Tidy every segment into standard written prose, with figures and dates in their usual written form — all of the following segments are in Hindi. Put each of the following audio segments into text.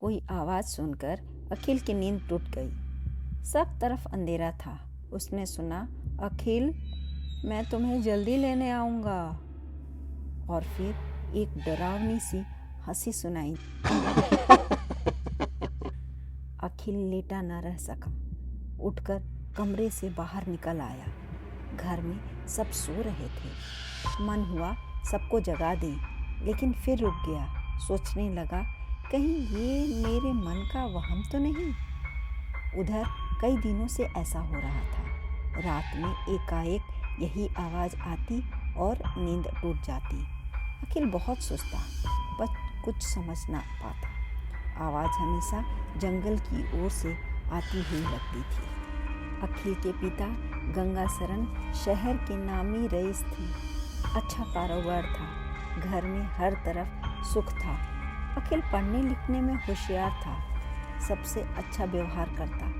कोई आवाज़ सुनकर अखिल की नींद टूट गई। सब तरफ अंधेरा था। उसने सुना, अखिल, मैं तुम्हें जल्दी लेने आऊँगा। और फिर एक डरावनी सी हंसी सुनाई। अखिल लेटा न रह सका। उठकर कमरे से बाहर निकल आया। घर में सब सो रहे थे। मन हुआ सबको जगा दें, लेकिन फिर रुक गया। सोचने लगा, कहीं ये मेरे मन का वहम तो नहीं। उधर कई दिनों से ऐसा हो रहा था। रात में एकाएक यही आवाज़ आती और नींद टूट जाती। अखिल बहुत सुस्ता, पर कुछ समझ ना पाता। आवाज़ हमेशा जंगल की ओर से आती हुई लगती थी। अखिल के पिता गंगासरन शहर के नामी रईस थे। अच्छा कारोबार था। घर में हर तरफ सुख था। अखिल पढ़ने लिखने में होशियार था। सबसे अच्छा व्यवहार करता।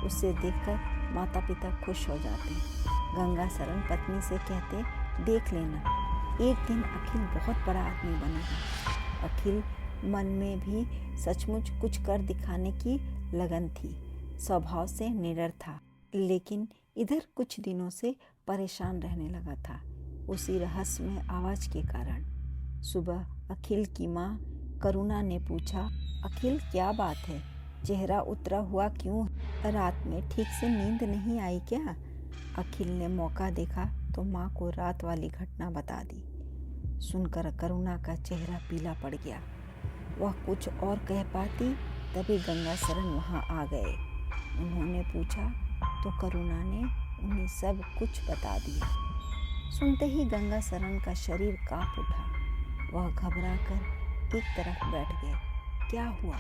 उसे देखकर माता पिता खुश हो जाते। गंगासरन पत्नी से कहते, देख लेना, एक दिन अखिल बहुत बड़ा आदमी बनेगा। अखिल मन में भी सचमुच कुछ कर दिखाने की लगन थी। स्वभाव से निडर था, लेकिन इधर कुछ दिनों से परेशान रहने लगा था, उसी रहस्यमय आवाज़ के कारण। सुबह अखिल की माँ करुणा ने पूछा, अखिल क्या बात है, चेहरा उतरा हुआ क्यों? रात में ठीक से नींद नहीं आई क्या? अखिल ने मौका देखा तो माँ को रात वाली घटना बता दी। सुनकर करुणा का चेहरा पीला पड़ गया। वह कुछ और कह पाती, तभी गंगासरन वहाँ आ गए। उन्होंने पूछा तो करुणा ने उन्हें सब कुछ बता दिया। सुनते ही गंगासरन का शरीर कांप उठा। वह घबराकर एक तरफ बैठ गए। क्या हुआ?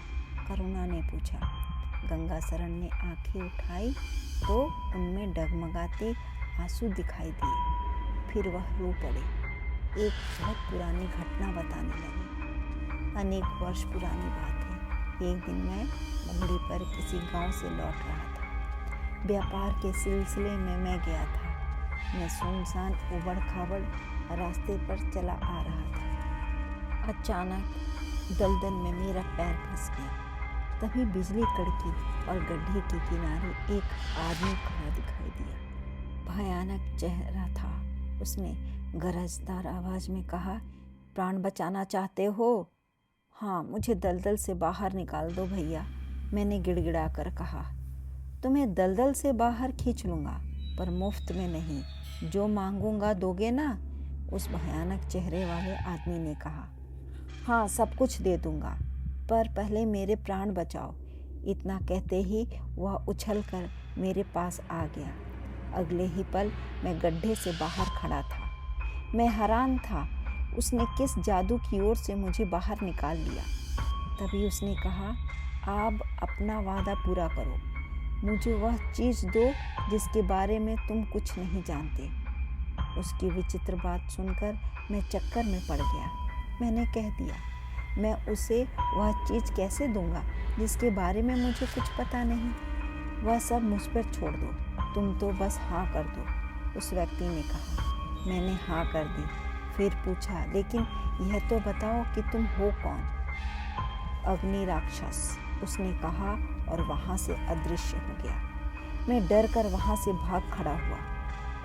करुणा ने पूछा। गंगासरन ने आंखें उठाई तो उनमें डगमगाते आंसू दिखाई दिए। फिर वह रो पड़े। एक बहुत पुरानी घटना बताने लगे। अनेक वर्ष पुरानी बात है। एक दिन मैं घोड़े पर किसी गांव से लौट रहा था। व्यापार के सिलसिले में मैं गया था। मैं सुनसान उबड़ खाबड़ रास्ते पर चला आ रहा था। अचानक दलदल में मेरा पैर फंस गया। तभी बिजली कड़की और गड्ढे के किनारे एक आदमी खड़ा दिखाई दिया। भयानक चेहरा था। उसने गरजदार आवाज़ में कहा, प्राण बचाना चाहते हो? हाँ, मुझे दलदल से बाहर निकाल दो भैया, मैंने गिड़गिड़ा कर कहा। तुम्हें दलदल से बाहर खींच लूँगा, पर मुफ्त में नहीं। जो मांगूंगा दोगे ना? उस भयानक चेहरे वाले आदमी ने कहा। हाँ, सब कुछ दे दूँगा, पर पहले मेरे प्राण बचाओ। इतना कहते ही वह उछल कर मेरे पास आ गया। अगले ही पल मैं गड्ढे से बाहर खड़ा था। मैं हैरान था, उसने किस जादू की ओर से मुझे बाहर निकाल लिया। तभी उसने कहा, आप अपना वादा पूरा करो, मुझे वह चीज़ दो जिसके बारे में तुम कुछ नहीं जानते। उसकी विचित्र बात सुनकर मैं चक्कर में पड़ गया। मैंने कह दिया, मैं उसे वह चीज़ कैसे दूंगा जिसके बारे में मुझे कुछ पता नहीं। वह सब मुझ पर छोड़ दो, तुम तो बस हाँ कर दो। उस व्यक्ति ने कहा। मैंने हाँ कर दी। फिर पूछा, लेकिन यह तो बताओ कि तुम हो कौन? अग्नि राक्षस, उसने कहा और वहाँ से अदृश्य हो गया। मैं डर कर वहाँ से भाग खड़ा हुआ।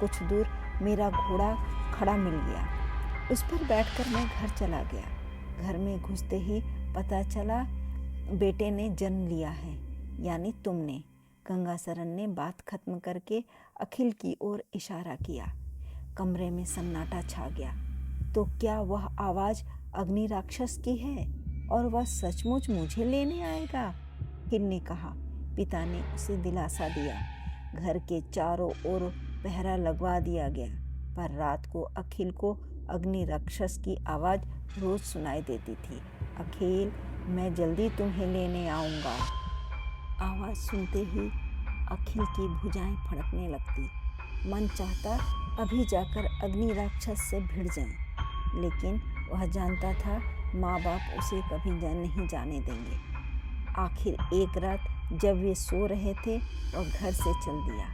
कुछ दूर मेरा घोड़ा खड़ा मिल गया। उस पर बैठकर मैं घर चला गया। घर में घुसते ही पता चला बेटे ने जन्म लिया है, यानी तुमने। गंगासरन ने बात खत्म करके अखिल की ओर इशारा किया। कमरे में सन्नाटा छा गया। तो क्या वह आवाज़ अग्नि राक्षस की है और वह सचमुच मुझे लेने आएगा? अखिल ने कहा। पिता ने उसे दिलासा दिया। घर के चारों ओर पहरा लगवा दिया गया, पर रात को अखिल को अग्नि राक्षस की आवाज़ रोज सुनाई देती थी। अखिल, मैं जल्दी तुम्हें लेने आऊँगा। आवाज़ सुनते ही अखिल की भुजाएं फड़कने लगती। मन चाहता अभी जाकर अग्नि राक्षस से भिड़ जाएं, लेकिन वह जानता था माँ बाप उसे कभी नहीं जाने देंगे। आखिर एक रात जब वे सो रहे थे, वह घर से चल दिया।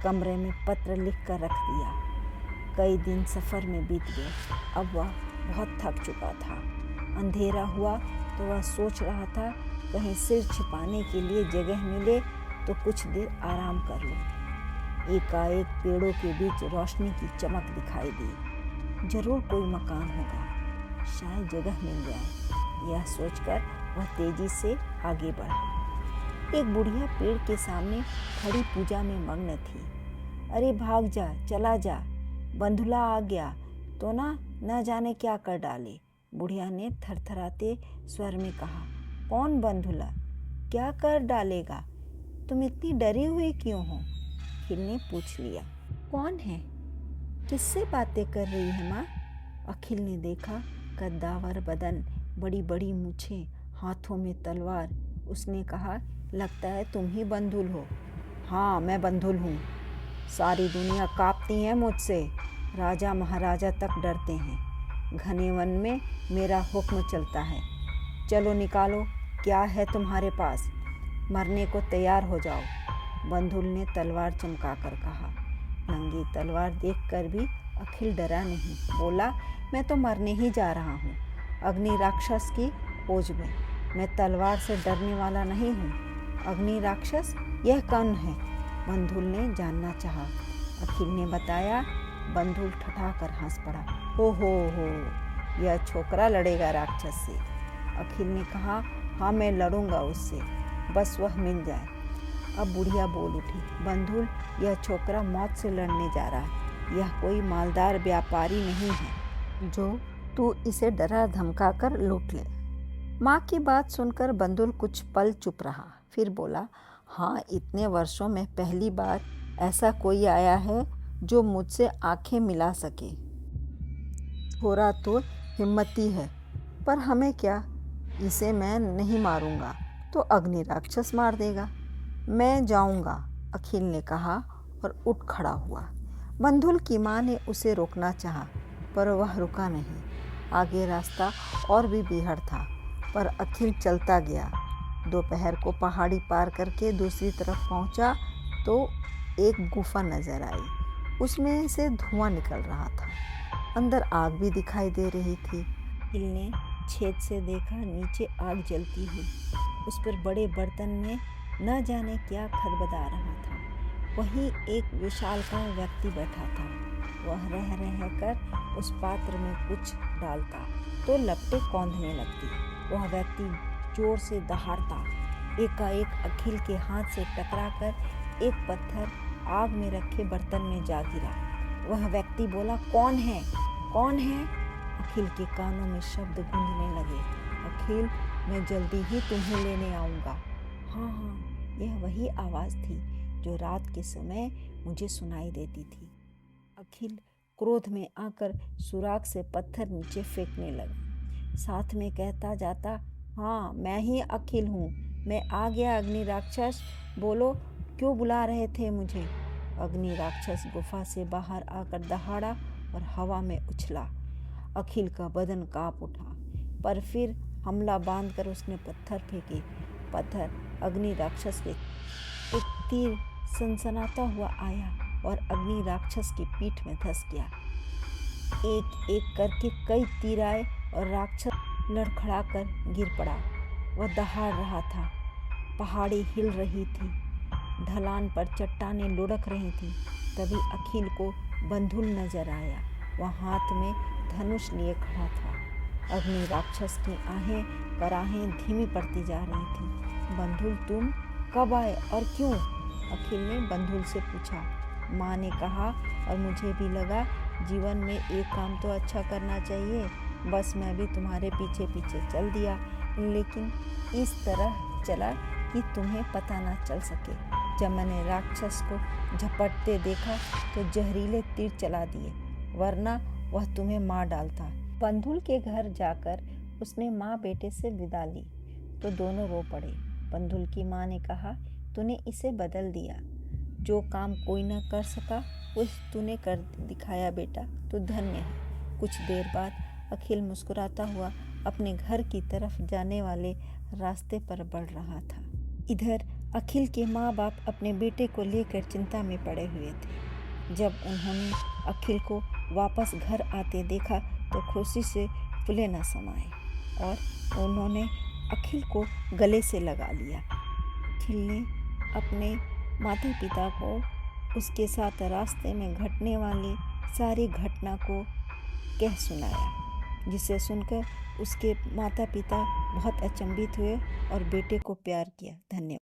कमरे में पत्र लिख कर रख दिया। कई दिन सफ़र में बीत गए। अब वह बहुत थक चुका था। अंधेरा हुआ तो वह सोच रहा था कहीं सिर छिपाने के लिए जगह मिले तो कुछ देर आराम कर लो। एकाएक पेड़ों के बीच रोशनी की चमक दिखाई दी। जरूर कोई मकान होगा, शायद जगह मिल जाए। यह सोचकर वह तेजी से आगे बढ़ा। एक बुढ़िया पेड़ के सामने खड़ी पूजा में मग्न थी। अरे भाग जा, चला जा, बंधुला आ गया तो न जाने क्या कर डाले। बुढ़िया ने थरथराते स्वर में कहा। कौन बंधुला? क्या कर डालेगा? तुम इतनी डरी हुई क्यों हो? अखिल ने पूछ लिया। कौन है? किससे बातें कर रही है माँ? अखिल ने देखा, कद्दावर बदन, बड़ी बड़ी मूछें, हाथों में तलवार। उसने कहा, लगता है तुम ही बंधुल हो। हाँ, मैं बंधुल हूँ। सारी दुनिया कांपती है मुझसे। राजा महाराजा तक डरते हैं। घने वन में मेरा हुक्म चलता है। चलो निकालो, क्या है तुम्हारे पास? मरने को तैयार हो जाओ। बंधुल ने तलवार चमकाकर कहा। नंगी तलवार देखकर भी अखिल डरा नहीं। बोला, मैं तो मरने ही जा रहा हूँ, अग्नि राक्षस की खोज में। मैं तलवार से डरने वाला नहीं हूँ। अग्नि राक्षस, यह कौन है? बंधुल ने जानना चाहा। अखिल ने बताया। बंधुल ठठाकर हंस पड़ा। हो, यह छोकरा लड़ेगा राक्षस से। अखिल ने कहा, हाँ, मैं लड़ूंगा उससे, बस वह मिल जाए। अब बुढ़िया बोल उठी। बंधुल, यह छोकरा मौत से लड़ने जा रहा है। यह कोई मालदार व्यापारी नहीं है जो तू इसे डरा धमका कर लूट ले। माँ की बात सुनकर बंधुल कुछ पल चुप रहा, फिर बोला, हाँ, इतने वर्षों में पहली बार ऐसा कोई आया है जो मुझसे आंखें मिला सके। थोड़ा तो हिम्मती है, पर हमें क्या, इसे मैं नहीं मारूंगा तो अग्नि राक्षस मार देगा। मैं जाऊंगा, अखिल ने कहा और उठ खड़ा हुआ। बंधुल की माँ ने उसे रोकना चाहा, पर वह रुका नहीं। आगे रास्ता और भी बीहड़ था, पर अखिल चलता गया। दोपहर को पहाड़ी पार करके दूसरी तरफ पहुंचा तो एक गुफा नजर आई। उसमें से धुआं निकल रहा था। अंदर आग भी दिखाई दे रही थी। अखिल ने छेद से देखा, नीचे आग जलती हुई। उस पर बड़े बर्तन में न जाने क्या खदबदा रहा था। वहीं एक विशालकाय व्यक्ति बैठा था। वह रह कर उस पात्र में कुछ डालता तो लपटें कौंधने लगती। वह व्यक्ति जोर से दहाड़ता। एकाएक अखिल के हाथ से टकराकर एक पत्थर आग में रखे बर्तन में जा गिरा। वह व्यक्ति बोला, कौन है? कौन है? अखिल के कानों में शब्द गूंजने लगे। अखिल, मैं जल्दी ही तुम्हें लेने आऊँगा। हाँ, यह वही आवाज़ थी जो रात के समय मुझे सुनाई देती थी। अखिल क्रोध में आकर सुराग से पत्थर नीचे फेंकने लगा, साथ में कहता जाता, हाँ, मैं ही अखिल हूँ। मैं आ गया अग्नि राक्षस। बोलो, क्यों बुला रहे थे मुझे? अग्नि राक्षस गुफा से बाहर आकर दहाड़ा और हवा में उछला। अखिल का बदन कांप उठा, पर फिर हमला बांधकर उसने पत्थर फेंके। पत्थर अग्नि राक्षस के एक तीर सनसनाता हुआ आया और अग्नि राक्षस की पीठ में धंस गया। एक एक करके कई तीर आए और राक्षस लड़खड़ाकर गिर पड़ा। वह दहाड़ रहा था। पहाड़ी हिल रही थी, ढलान पर चट्टानें लुढ़क रही थीं। तभी अखिल को बंधुल नजर आया। वह हाथ में धनुष लिए खड़ा था। अग्नि राक्षस की आहें कराहें धीमी पड़ती जा रही थीं। बंधुल, तुम कब आए और क्यों? अखिल ने बंधुल से पूछा। माँ ने कहा और मुझे भी लगा जीवन में एक काम तो अच्छा करना चाहिए, बस मैं भी तुम्हारे पीछे पीछे चल दिया, लेकिन इस तरह चला कि तुम्हें पता ना चल सके। जब मैंने राक्षस को झपटते देखा तो जहरीले तीर चला दिए, वरना वह तुम्हें मार डालता। बंधुल के घर जाकर उसने माँ बेटे से विदा ली तो दोनों रो पड़े। बंधुल की माँ ने कहा, तूने इसे बदल दिया। जो काम कोई न कर सका वो तूने कर दिखाया बेटा, तू धन्य है। कुछ देर बाद अखिल मुस्कुराता हुआ अपने घर की तरफ जाने वाले रास्ते पर बढ़ रहा था। इधर अखिल के माँ बाप अपने बेटे को लेकर चिंता में पड़े हुए थे। जब उन्होंने अखिल को वापस घर आते देखा तो खुशी से फूले न समाए और उन्होंने अखिल को गले से लगा लिया। अखिल ने अपने माता पिता को उसके साथ रास्ते में घटने वाली सारी घटना को कह सुनाया, जिसे सुनकर उसके माता पिता बहुत अचंभित हुए और बेटे को प्यार किया। धन्यवाद।